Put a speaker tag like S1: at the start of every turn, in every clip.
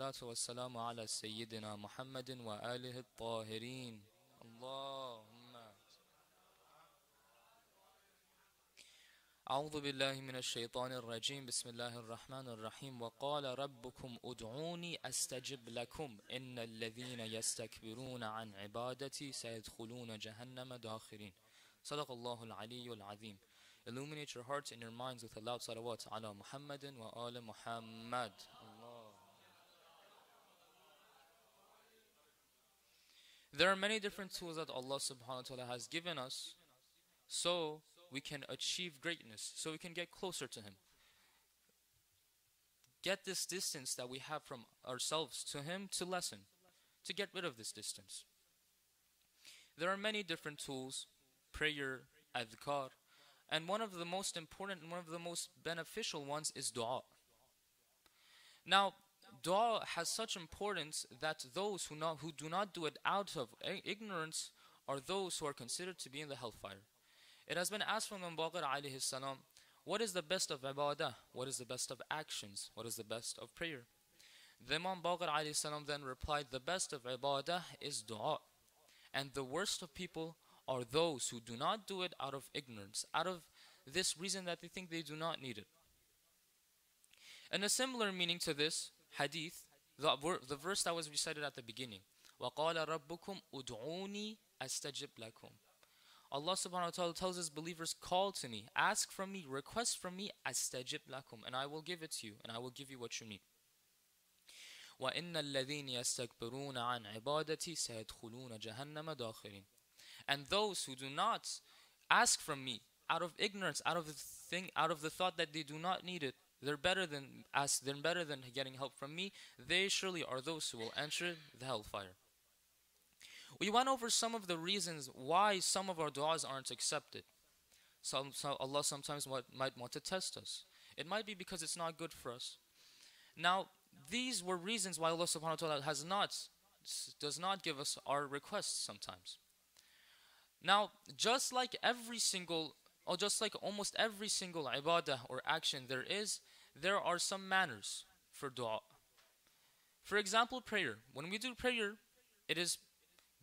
S1: والصلاة والسلام على سيدنا محمد وآله الطاهرين. اللهم أعوذ بالله من الشيطان الرجيم. بسم الله الرحمن الرحيم. وقال ربكم ادعوني أستجب لكم إن الذين يستكبرون عن عبادتي سيدخلون جهنم داخرين. صدق الله العلي العظيم. Illuminate your hearts and your minds with a loud salawat ala Muhammadin wa ala Muhammad. Allah. There are many different tools that Allah subhanahu wa ta'ala has given us so we can achieve greatness, so we can get closer to Him. Get this distance that we have from ourselves to Him to lessen, to get rid of this distance. There are many different tools, prayer, adhkar, and one of the most important and one of the most beneficial ones is dua. Now, dua has such importance that those who do not do it out of ignorance are those who are considered to be in the hellfire. It has been asked from Imam Baqir alayhi salam, what is the best of ibadah? What is the best of actions? What is the best of prayer? The Imam Baqir alayhi salam then replied, the best of ibadah is dua. And the worst of people are those who do not do it out of ignorance, out of this reason that they think they do not need it. And a similar meaning to this hadith, the verse that was recited at the beginning, وَقَالَ رَبُّكُمْ أُدْعُونِي أَسْتَجِبْ لَكُمْ. Allah subhanahu wa ta'ala tells His believers, call to me, ask from me, request from me, أَسْتَجِبْ لَكُمْ, and I will give it to you, and I will give you what you need. وَإِنَّ الَّذِينَ يَسْتَكْبِرُونَ عَنْ عِبَادَتِي سَيَدْخُلُونَ جَهَنَّمَ دَاخِرِينَ. And those who do not ask from me out of ignorance, out of the thought that they do not need it, they're better than getting help from me, they surely are those who will enter the hellfire. We went over some of the reasons why some of our du'as aren't accepted. So Allah sometimes might want to test us. It might be because it's not good for us. Now, these were reasons why Allah subhanahu wa ta'ala does not give us our requests sometimes. Now, just like almost every single ibadah or action there are some manners for dua. For example, prayer. When we do prayer, it is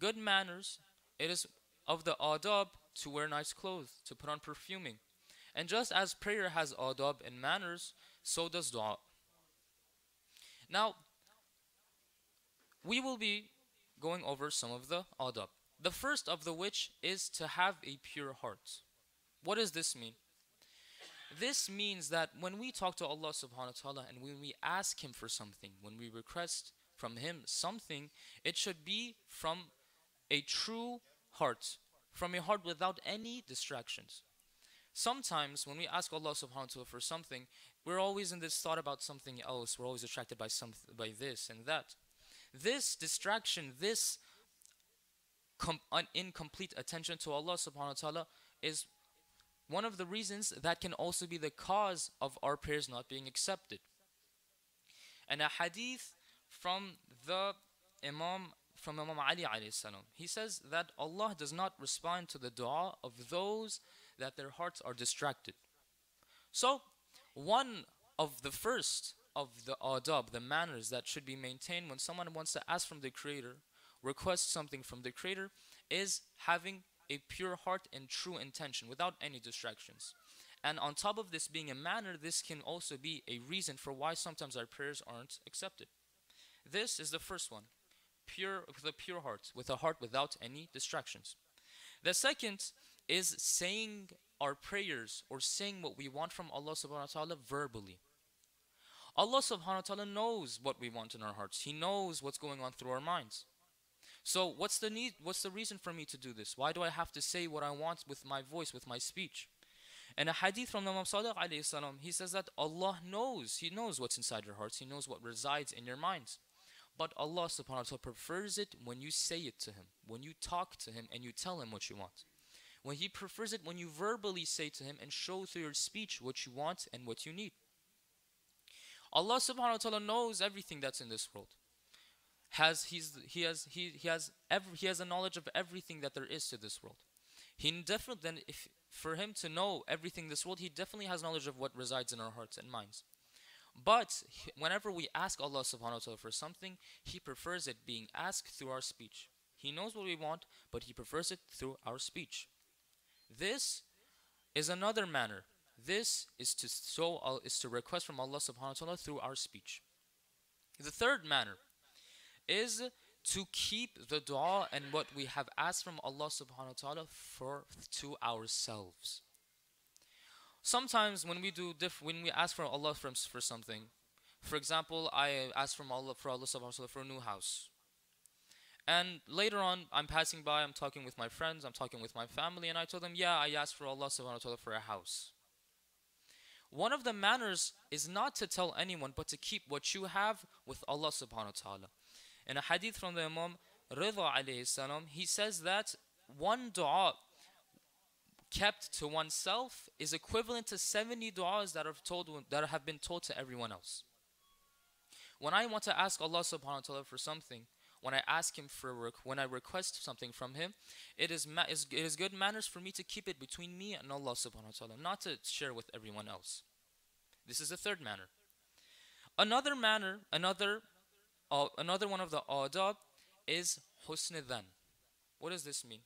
S1: good manners, it is of the adab to wear nice clothes, to put on perfuming. And just as prayer has adab and manners, so does dua. Now, we will be going over some of the adab. The first of which is to have a pure heart. What does this mean? This means that when we talk to Allah subhanahu wa ta'ala and when we ask Him for something, when we request from Him something, it should be from a true heart, from a heart without any distractions. Sometimes when we ask Allah subhanahu wa ta'ala for something, we're always in this thought about something else. We're always attracted by this and that. This distraction, this incomplete attention to Allah subhanahu wa ta'ala is one of the reasons that can also be the cause of our prayers not being accepted. And a hadith from Imam Ali alayhi salam, he says that Allah does not respond to the dua of those that their hearts are distracted. So one of the first of the adab, the manners that should be maintained when someone wants to ask from the Creator, request something from the Creator, is having a pure heart and true intention without any distractions. And on top of this being a manner, this can also be a reason for why sometimes our prayers aren't accepted. This is the first one, with a pure heart, with a heart without any distractions. The second is saying our prayers or saying what we want from Allah subhanahu wa ta'ala verbally. Allah subhanahu wa ta'ala knows what we want in our hearts. He knows what's going on through our minds. So what's the reason for me to do this? Why do I have to say what I want with my voice, with my speech? And a hadith from Imam Sadiq alayhi salam, he says that Allah knows, He knows what's inside your hearts, He knows what resides in your minds. But Allah subhanahu wa ta'ala prefers it when you say it to Him, when you talk to Him and you tell Him what you want. When He prefers it when you verbally say to Him and show through your speech what you want and what you need. Allah subhanahu wa ta'ala knows everything that's in this world. He has a knowledge of everything that there is to this world. For Him to know everything in this world, He definitely has knowledge of what resides in our hearts and minds. But whenever we ask Allah subhanahu wa ta'ala for something, He prefers it being asked through our speech. He knows what we want, but He prefers it through our speech. This is another manner. This is to request from Allah subhanahu wa ta'ala through our speech. The third manner is to keep the dua and what we have asked from Allah subhanahu wa ta'ala to ourselves. Sometimes when we ask from Allah for something, for example, I ask from Allah subhanahu wa ta'ala for a new house. And later on, I'm passing by, I'm talking with my friends, I'm talking with my family, and I told them, yeah, I asked for Allah subhanahu wa ta'ala for a house. One of the manners is not to tell anyone, but to keep what you have with Allah subhanahu wa ta'ala. In a hadith from the Imam Ridha alayhi salam, he says that one dua kept to oneself is equivalent to 70 du'as that have been told to everyone else. When I want to ask Allah subhanahu wa ta'ala for something, when I ask Him when I request something from Him, it is good manners for me to keep it between me and Allah subhanahu wa ta'ala, not to share with everyone else. This is the third manner. Another manner, another one of the adab is husn dhan. What does this mean?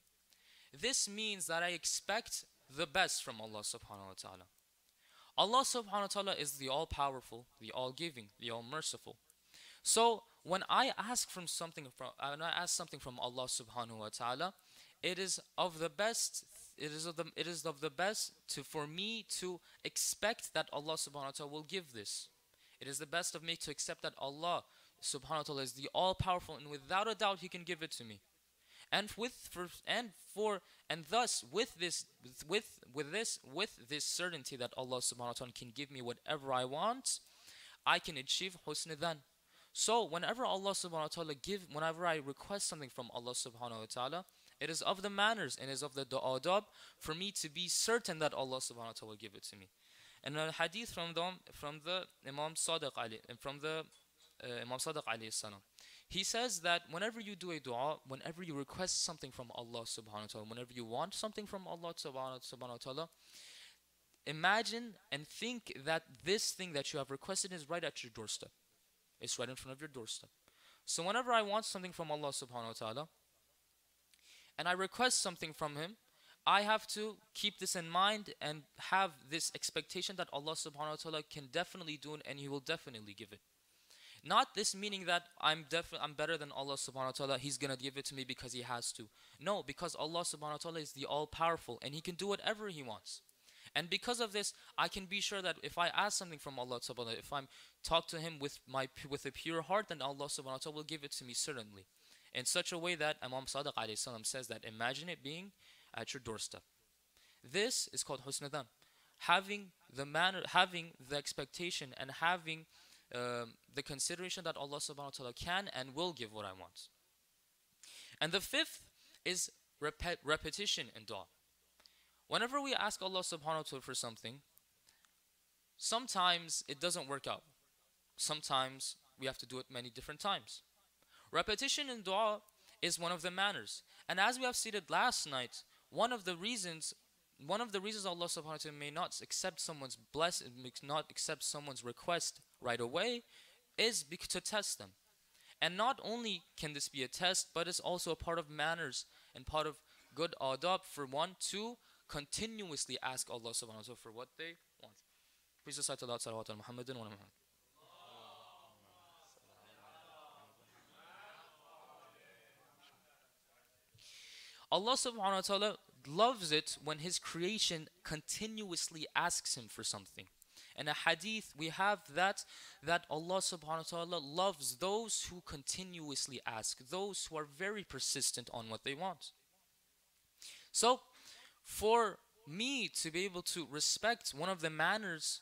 S1: This means that I expect the best from Allah subhanahu wa ta'ala. Allah subhanahu wa ta'ala is the all-powerful, the all-giving, the all-merciful. So when I ask something from Allah subhanahu wa ta'ala, it is of the best for me to expect that Allah subhanahu wa ta'ala will give this. It is the best of me to accept that Allah subhanahu wa ta'ala is the all-powerful, and without a doubt He can give it to me. And thus with this certainty that Allah subhanahu wa ta'ala can give me whatever I want, I can achieve husn dhan. So whenever I request something from Allah subhanahu wa ta'ala, it is of the manners and is of the adab for me to be certain that Allah subhanahu wa ta'ala will give it to me. And a hadith from the Imam Sadiq alayhi salam, he says that whenever you do a dua, whenever you request something from Allah subhanahu wa ta'ala, whenever you want something from Allah subhanahu wa ta'ala, imagine and think that this thing that you have requested is right at your doorstep. It's right in front of your doorstep. So whenever I want something from Allah subhanahu wa ta'ala, and I request something from Him, I have to keep this in mind and have this expectation that Allah subhanahu wa ta'ala can definitely do it and He will definitely give it. Not this meaning that I'm better than Allah subhanahu wa ta'ala, He's gonna give it to me because He has to. No, because Allah subhanahu wa ta'ala is the all-powerful and He can do whatever He wants. And because of this, I can be sure that if I ask something from Allah subhanahu wa ta'ala, if I'm talk to Him with a pure heart, then Allah subhanahu wa ta'ala will give it to me certainly. In such a way that Imam Sadiq alayhi salam says that imagine it being at your doorstep. This is called husn dhan. Having the expectation and having the consideration that Allah subhanahu wa ta'ala can and will give what I want. And the fifth is repetition in dua. Whenever we ask Allah subhanahu wa ta'ala for something, sometimes it doesn't work out. Sometimes we have to do it many different times. Repetition in dua is one of the manners. And as we have stated last night, one of the reasons Allah subhanahu wa ta'ala may not accept someone's request right away is to test them. And not only can this be a test, but it's also a part of manners and part of good adab for one to continuously ask Allah subhanahu wa ta'ala for what they want. Please recite Allah salawat al Muhammadin wa Muhammad. Allah subhanahu wa ta'ala loves it when His creation continuously asks Him for something. In a hadith we have that Allah subhanahu wa ta'ala loves those who continuously ask, those who are very persistent on what they want. So for me to be able to respect one of the manners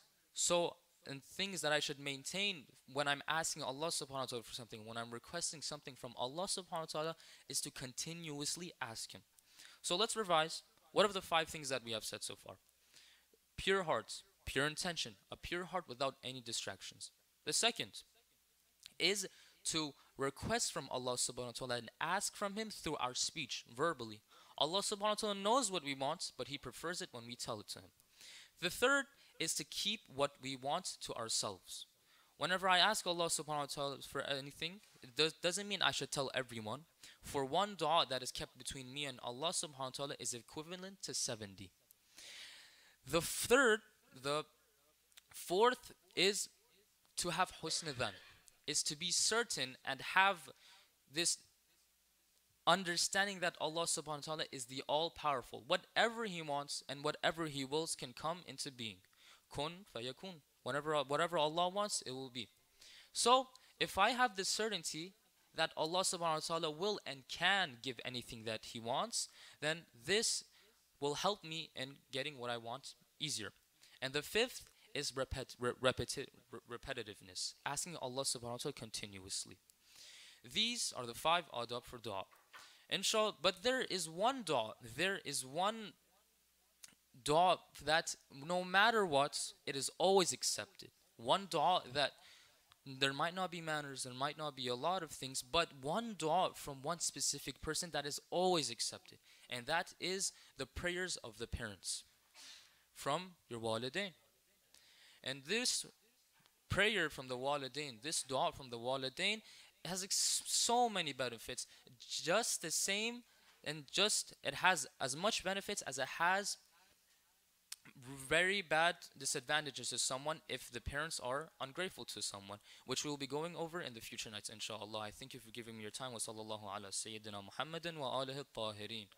S1: and things that I should maintain when I'm asking Allah subhanahu wa ta'ala for something, when I'm requesting something from Allah subhanahu wa ta'ala, is to continuously ask Him. So let's revise. What are the 5 things that we have said so far? Pure heart, pure intention, a pure heart without any distractions. The second is to request from Allah subhanahu wa ta'ala and ask from Him through our speech, verbally. Allah subhanahu wa ta'ala knows what we want, but He prefers it when we tell it to Him. The third is to keep what we want to ourselves. Whenever I ask Allah subhanahu wa ta'ala for anything, doesn't mean I should tell everyone. For one dua that is kept between me and Allah subhanahu wa ta'ala is equivalent to 70. The third, the fourth is to have husn dhan, is to be certain and have this understanding that Allah subhanahu wa ta'ala is the all-powerful. Whatever He wants and whatever He wills can come into being. Kun fayakun. Whatever Allah wants, it will be. So, if I have the certainty that Allah subhanahu wa ta'ala will and can give anything that He wants, then this will help me in getting what I want easier. And the fifth is repetitiveness, asking Allah subhanahu wa ta'ala continuously. These are the 5 adab for dua. Inshallah, but there is one dua that no matter what, it is always accepted. One dua that there might not be manners, there might not be a lot of things, but one dua from one specific person that is always accepted. And that is the prayers of the parents from your walidain. And this prayer from the walidain, this dua from the walidain, has so many benefits. Just the same, and it has as much benefits as it has very bad disadvantages to someone if the parents are ungrateful to someone, which we will be going over in the future nights, inshallah. I thank you for giving me your time. Wa sallallahu ala Sayyidina Muhammadin wa alihi tahirin.